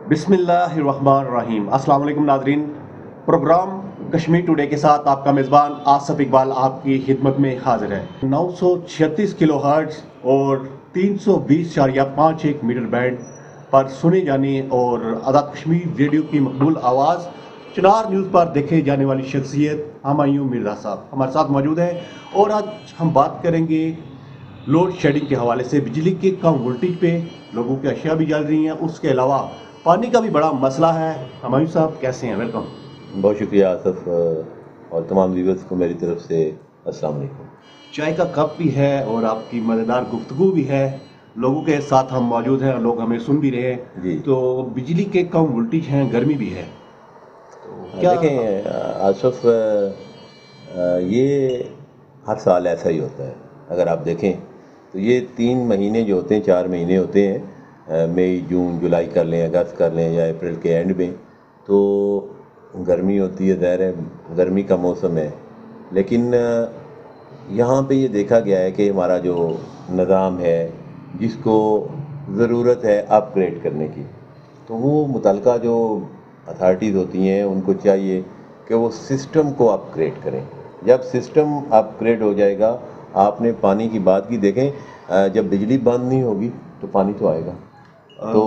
बिस्मिल्लाहिर्रहमानिर्रहीम। अस्सलाम वालेकुम नादरीन। प्रोग्राम कश्मीर टुडे के साथ आपका मेज़बान आसफ इकबाल आपकी खिदमत में हाजिर है। 936 किलो हर्ट्ज और 320.51 मीटर बैंड पर सुने जाने और आज़ाद कश्मीर रेडियो की मकबूल आवाज़ चिनार न्यूज़ पर देखे जाने वाली शख्सियत हुमायूं मिर्ज़ा साहब हमारे साथ मौजूद हैं। और आज हम बात करेंगे लोड शेडिंग के हवाले से, बिजली के कम वोल्टेज पे लोगों की अशिया भी जल रही हैं, उसके अलावा पानी का भी बड़ा मसला है। हुमायूं साहब कैसे हैं? वेलकम। बहुत शुक्रिया आसफ, और तमाम व्यूवर्स को मेरी तरफ से अस्सलाम वालेकुम। चाय का कप भी है और आपकी मज़ेदार गुफ्तगू भी है। लोगों के साथ हम मौजूद हैं और लोग हमें सुन भी रहे हैं। जी। तो बिजली के कम वोल्टेज हैं, गर्मी भी है, तो क्या देखें आसफ, ये हर साल ऐसा ही होता है। अगर आप देखें तो ये 3 महीने जो होते हैं, 4 महीने होते हैं, मई जून जुलाई कर लें, अगस्त कर लें या अप्रैल के एंड में, तो गर्मी होती है, ज़ाहिर है गर्मी का मौसम है। लेकिन यहाँ पे ये देखा गया है कि हमारा जो निज़ाम है जिसको ज़रूरत है अपग्रेड करने की, तो वो मुतलका जो अथॉरिटीज़ होती हैं उनको चाहिए कि वो सिस्टम को अपग्रेड करें। जब सिस्टम अपग्रेड हो जाएगा, आपने पानी की बात की, देखें जब बिजली बंद नहीं होगी तो पानी तो आएगा। तो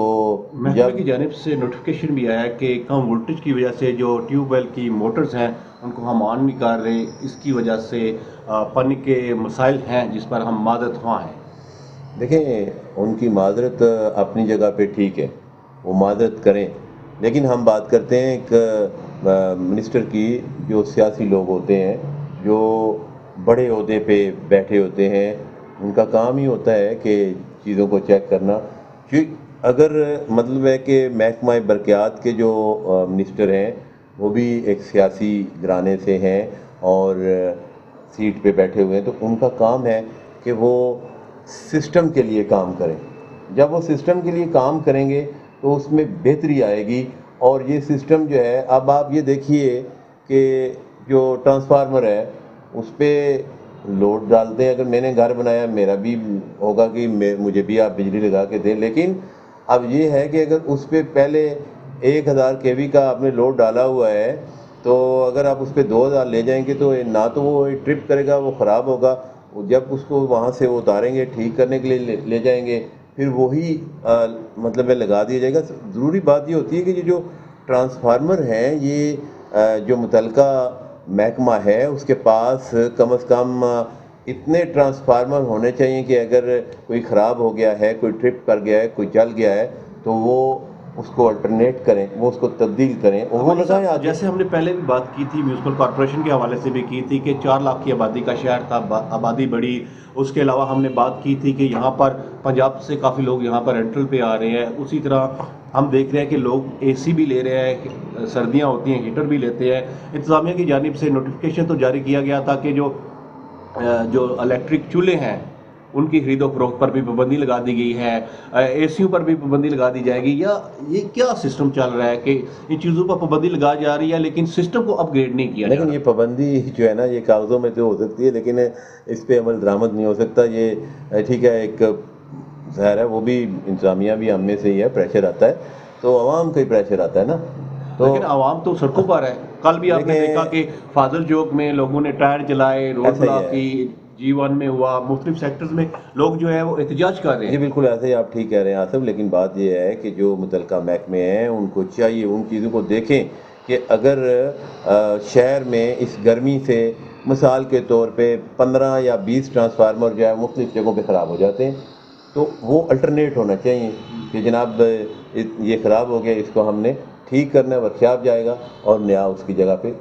महकमे की जानिब से नोटिफिकेशन भी आया कि कम वोल्टेज की वजह से जो ट्यूबवेल की मोटर्स हैं उनको हम ऑन नहीं कर रहे, इसकी वजह से पानी के मसाइल हैं जिस पर हम मादरत हुआ हैं। देखें उनकी माजरत अपनी जगह पे ठीक है, वो माजरत करें, लेकिन हम बात करते हैं एक मिनिस्टर की, जो सियासी लोग होते हैं, जो बड़े ओहदे पे बैठे होते हैं, उनका काम ही होता है कि चीज़ों को चेक करना। क्योंकि अगर मतलब है कि महकमा बरक़ियात के जो मिनिस्टर हैं वो भी एक सियासी घराने से हैं और सीट पे बैठे हुए हैं, तो उनका काम है कि वो सिस्टम के लिए काम करें। जब वो सिस्टम के लिए काम करेंगे तो उसमें बेहतरी आएगी। और ये सिस्टम जो है, अब आप ये देखिए कि जो ट्रांसफार्मर है उस पर लोड डालते हैं। अगर मैंने घर बनाया, मेरा भी होगा कि मुझे भी आप बिजली लगा के दें, लेकिन अब ये है कि अगर उस पर पहले 1000 kV का आपने लोड डाला हुआ है, तो अगर आप उस पर 2000 ले जाएंगे तो ना तो वो ट्रिप करेगा, वो ख़राब होगा। जब उसको वहाँ से वो उतारेंगे, ठीक करने के लिए ले जाएंगे, फिर वही मतलब लगा दिया जाएगा। ज़रूरी बात ये होती है कि ये जो ट्रांसफार्मर हैं, ये जो मुतलका महकमा है उसके पास कम से कम इतने ट्रांसफार्मर होने चाहिए कि अगर कोई ख़राब हो गया है, कोई ट्रिप कर गया है, कोई जल गया है, तो वो उसको अल्टरनेट करें, वो उसको तब्दील करें और वो लगाएं आगे। जैसे हमने पहले भी बात की थी, म्यूनसिपल कॉरपोरेशन के हवाले से भी की थी कि 4 लाख की आबादी का शहर था, आबादी बढ़ी। उसके अलावा हमने बात की थी कि यहाँ पर पंजाब से काफ़ी लोग यहाँ पर रेंटल पे आ रहे हैं। उसी तरह हम देख रहे हैं कि लोग एसी भी ले रहे हैं, सर्दियाँ होती हैं हीटर भी लेते हैं। इंतज़ामिया की जानिब से नोटिफिकेशन तो जारी किया गया था कि जो इलेक्ट्रिक चूल्हे हैं उनकी खरीदो फरोख्त पर भी पाबंदी लगा दी गई है, एसीयों पर भी पाबंदी लगा दी जाएगी। या ये क्या सिस्टम चल रहा है कि इन चीज़ों पर पाबंदी लगा जा रही है लेकिन सिस्टम को अपग्रेड नहीं किया जा लेकिन रहा? ये पाबंदी जो है ना, ये कागज़ों में तो हो सकती है, लेकिन इस पे अमल दरामद नहीं हो सकता। ये ठीक है, एक ज़ाहिर है वो भी इंतज़ामिया भी हम में से ही है, प्रेशर आता है तो आवाम का ही प्रेशर आता है ना। तो लेकिन आवाम तो सड़कों पर है। कल भी आपने देखा कि फाजिल चौक में लोगों ने टायर जलाए, रोड ऐसा ही ब्लॉक है। की, G1 में हुआ, मुख्तलिफ सेक्टर्स में लोग जो है वो एहतजाज कर रहे जी हैं। बिल्कुल ऐसे ही आप ठीक कह रहे हैं आसिफ, लेकिन बात ये है कि जो मुतलका महकमे हैं उनको चाहिए उन चीज़ों को देखें कि अगर शहर में इस गर्मी से मिसाल के तौर पे 15 या 20 ट्रांसफार्मर जो है मुख्तलिफ जगहों पे ख़राब हो जाते हैं, तो वो अल्टरनेट होना चाहिए कि जनाब ये ख़राब हो गया, इसको हमने ठीक करना है, वर्कशॉप जाएगा और नया उसकी जगह पे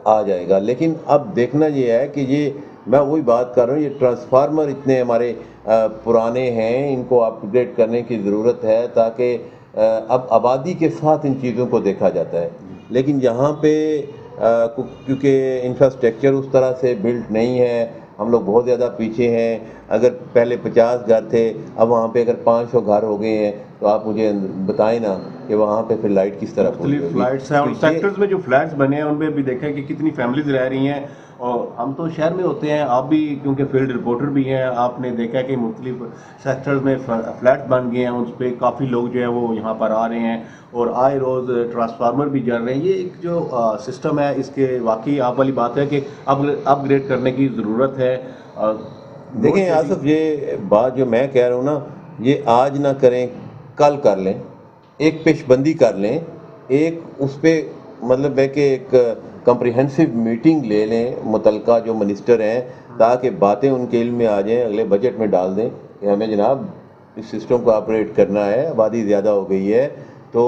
आ जाएगा। लेकिन अब देखना ये है कि ये, मैं वही बात कर रहा हूँ, ये ट्रांसफार्मर इतने हमारे पुराने हैं, इनको अपग्रेड करने की ज़रूरत है ताकि अब आबादी के साथ इन चीज़ों को देखा जाता है। लेकिन यहाँ पे क्योंकि इंफ्रास्ट्रक्चर उस तरह से बिल्ट नहीं है, हम लोग बहुत ज़्यादा पीछे हैं। अगर पहले 50 घर थे, अब वहाँ पे अगर 500 घर हो गए हैं, तो आप मुझे बताएं ना کہ وہاں پہ پھر لائٹ کس طرح پہنچے مختلف فلیٹس ہیں، اور سیکٹرز میں جو فلیٹس بنے ہیں ان میں بھی دیکھیں کہ کتنی فیملیز رہ رہی ہیں. اور ہم تو شہر میں ہوتے ہیں، آپ بھی کیونکہ فیلڈ رپورٹر بھی ہیں، آپ نے دیکھا کہ مختلف سیکٹرز میں فلیٹ بن گئے ہیں، اس پہ کافی لوگ جو ہے وہ یہاں پر آ رہے ہیں اور آئے روز ٹرانسفارمر بھی جل رہے ہیں. یہ ایک جو سسٹم ہے اس کے واقعی آپ والی بات ہے کہ اپ گریڈ کرنے کی ضرورت ہے. دیکھیں آصف، یہ بات جو میں کہہ رہا ہوں نا، یہ آج نہ کریں کل کر لیں، ایک پیش بندی کر لیں، ایک اس پہ مطلب ہے کہ ایک کمپریہنسو میٹنگ لے لیں متعلقہ جو منسٹر ہیں، تاکہ باتیں ان کے علم میں آ جائیں، اگلے بجٹ میں ڈال دیں کہ ہمیں جناب اس سسٹم کو آپریٹ کرنا ہے، آبادی زیادہ ہو گئی ہے تو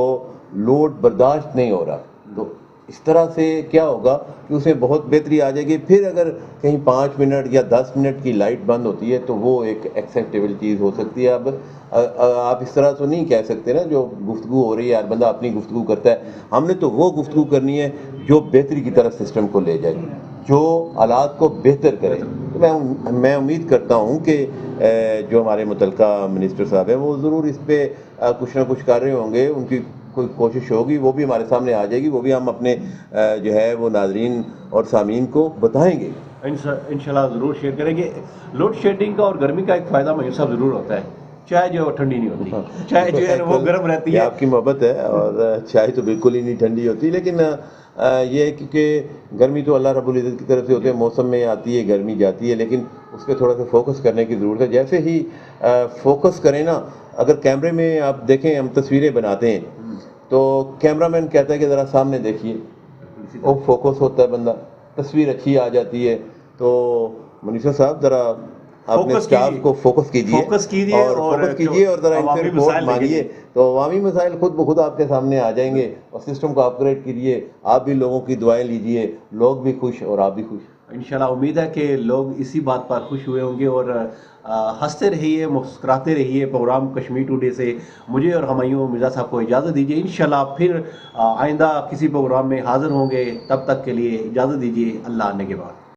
لوڈ برداشت نہیں ہو رہا. تو اس طرح سے کیا ہوگا کہ اسے بہت بہتری آ جائے گی. پھر اگر کہیں 5 منٹ یا 10 منٹ کی لائٹ بند ہوتی ہے تو وہ ایک ایکسیپٹیبل چیز ہو سکتی ہے. اب آپ اس طرح تو نہیں کہہ سکتے نا، جو گفتگو ہو رہی ہے ہر بندہ اپنی گفتگو کرتا ہے. ہم نے تو وہ گفتگو کرنی ہے جو بہتری کی طرف سسٹم کو لے جائے، جو حالات کو بہتر کرے. تو میں امید کرتا ہوں کہ جو ہمارے متعلقہ منسٹر صاحب ہیں وہ ضرور اس پہ کچھ نہ کچھ کر رہے ہوں گے. ان کی کوئی کوشش ہوگی، وہ بھی ہمارے سامنے آ جائے گی، وہ بھی ہم اپنے جو ہے وہ ناظرین اور سامعین کو بتائیں گے. انشاءاللہ ضرور شیئر کریں گے. لوڈ شیڈنگ کا اور گرمی کا ایک فائدہ میسر صاحب ضرور ہوتا ہے، چائے جو ٹھنڈی نہیں ہوتی، چائے جو ہے وہ گرم رہتی یہ ہے. آپ کی محبت ہے، اور چائے تو بالکل ہی نہیں ٹھنڈی ہوتی. لیکن یہ ہے کیونکہ گرمی تو اللہ رب العزت کی طرف سے ہوتی ہے، موسم میں آتی ہے گرمی جاتی ہے، لیکن اس پہ تھوڑا سا فوکس کرنے کی ضرورت ہے. جیسے ہی فوکس کریں نا، اگر کیمرے میں آپ دیکھیں ہم تصویریں بناتے ہیں تو کیمرہ مین کہتا ہے کہ ذرا سامنے دیکھیے، وہ فوکس ہوتا ہے بندہ، تصویر اچھی آ جاتی ہے. تو منیشا صاحب ذرا اپنے اسٹاف کو فوکس کیجیے اور ذرا ان سے رپورٹ مانگیے، تو عوامی مسائل خود بخود آپ کے سامنے آ جائیں گے. اور سسٹم کو اپگریڈ کیجیے، آپ بھی لوگوں کی دعائیں لیجیے، لوگ بھی خوش اور آپ بھی خوش. انشاءاللہ امید ہے کہ لوگ اسی بات پر خوش ہوئے ہوں گے. اور ہنستے رہیے، مسکراتے رہیے. پروگرام کشمیر ٹوڈے سے مجھے اور ہمایوں مرزا صاحب کو اجازت دیجیے. انشاءاللہ پھر آئندہ کسی پروگرام میں حاضر ہوں گے. تب تک کے لیے اجازت دیجیے. اللہ آنے کے بعد.